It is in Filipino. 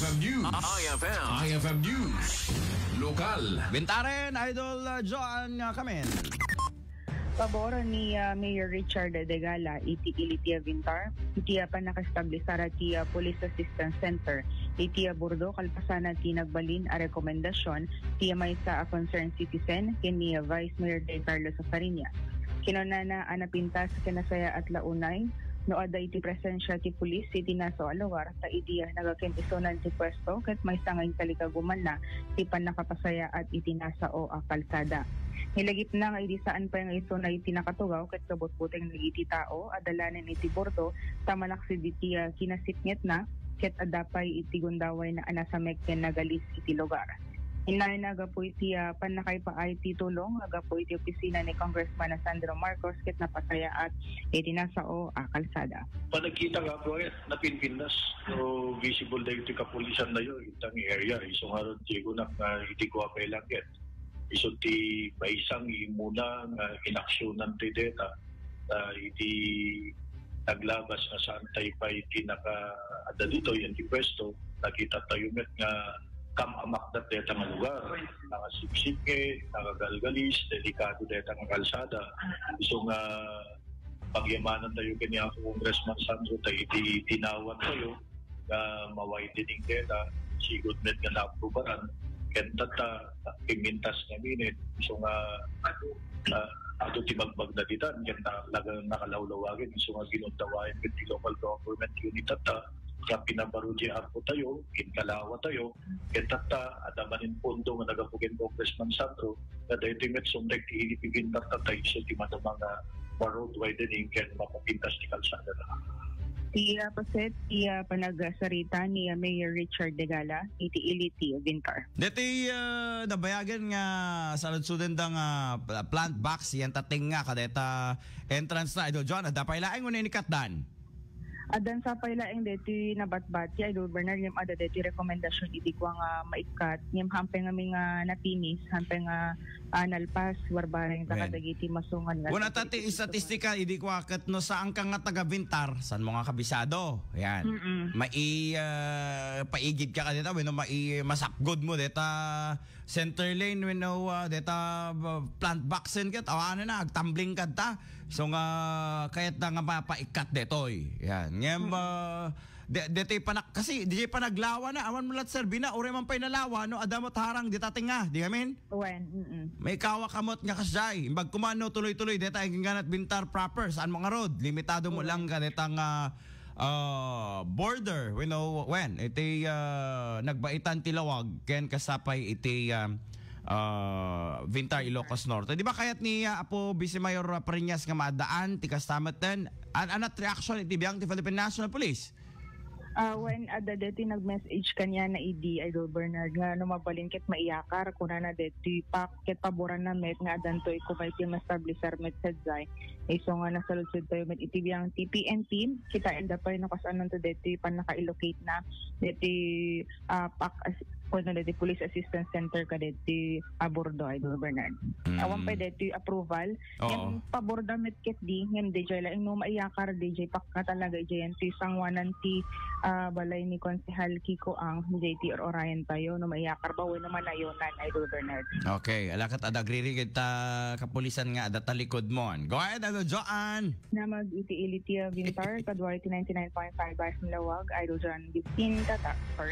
IFM News. IFM News. Lokal. Bintaren, Idol Joan Kamen. Pabor ni Mayor Richard Degala iti Ilitia Vintar, itiya pa nakastablisara ti Police Assistance Center, itiya Burdo kalpasana ti nagbalin a rekomendasyon tiya may sa concerned citizen kini Vice Mayor De Carlos Safariñas. Kinunana anapintas kinasaya at launay, no ada iti presensya ti pulis iti naso alawar ta idiya nagakintisonan ti pwesto ket may sangay talikaguman na ti panakapasaya at iti nasa o kalsada. Nilagip na nga iti saan pa yung iso na iti nakatugaw ket kabutbuteng nagiti tao adalanan iti bordo tamalaksid iti kinasipnyet na ket adapay iti gundaway na anasamek ken nagalis iti lugar. Inay nagapo iti panakay pa ay titulong agapo iti opisina ni Congressman Sandro Marcos ket napasaya at iti nasa o kalsada. Panagkita nga po na pinpinas so visible dahil iti kapulisan na yun itang area iso nga ron di gunak na iti ko apay lang ket iso ti paisang imuna nga inaksyonan ti data iti naglabas na saan tayo pa iti naka-adalito yan ti pwesto nakita tayo met nga kamamak na deta nga lugar nakasiksike, nakagalgalis delikado deta nga kalsada iso nga pagyamanan tayo kanya Congressman Sandro tayo iti tinawat tayo nga ma-widening deta sigod met nga na-aprobaran kenta ta pimintas nga minit so nga ato ti magbag na ditan kenta nakalawlawagin so nga ginundawayan ket ti local government unit ta sa pinabarudya arpo tayo kinkalawa tayo kenta ta adamanin pondo nga nagapugin Congressman Sandro na dahil ti met sumrek ti inipigin ta tayo so ti madamang road widening ken mapapintas ti kalsada na. Iya paset, iya panagsarita ni Mayor Richard Degala, iti Iliti Vintar. Deti nabayagan nga sa sudan dang plant box yan tating nga kadeta entrance na Idol John, dapay laeng mo ni Katdan. Adan sa pailaeng deti nabatbat ya Idol Bernard yung ada deti rekomendasyon iti ko nga maikat yung hampeng aming natinis, hampeng analpas warbareng takadagiti masungan nga. Wala tati statistika idi ko akat no saan ka nga taga Vintar, saan mo nga kabisado. Yan. Paigid ka deta wenno masapgod mo deta center lane wenno deta plant boxen ket awan na agtumbling kad ta. So nga kayat na nga mapaikat detoy. Yan. Ngem detoy panak kasi di pa naglawa na awan mo lat sir bina ore man pay nalawa no adamot harang ditating nga di amen. Wen. May kawakamot nga kasay. Imbag kumano tuloy-tuloy deta ang ganat Vintar proper saan mga road. Limitado mo lang ka detang border. We know when iti nagbaitan tilawag ken kasapay iti Vintar Ilocos Norte. Di ba kayat ni Apo Vice Mayor Pariñas nga madaan ti kastamet ten anat reaction iti biyang ti Philippine National Police? When ada deti nag-message kanya na ID Idol Bernard nga mabalin ket maiyakar kuna na deti ket paboran na met nga adantoy ko may ma-establisher met sedzay iso nga nasaludsod tayo met itibiyang TPNP kita enda pa no kasanon to deti pan naka-allocate na deti pak kuno deti Police Assistance Center ka deti Bordo Idol Bernard. Awan pa deti approval yung paborda met ket di ngem DJ laing no maiyakar DJ pak ka talaga DJ ti sangwanan ti balay ni Konsehal Kiko ang JT or Orion tayo no maiyakar ba naman ayonan Idol Bernard. Okay, alakat adagri kita kapulisan nga adatalikod mo. Go ahead Idol Joan. Na mag-iti Ilitia Vintar kadwari 99.5 Bas Milawag Idol Joan 15 tata for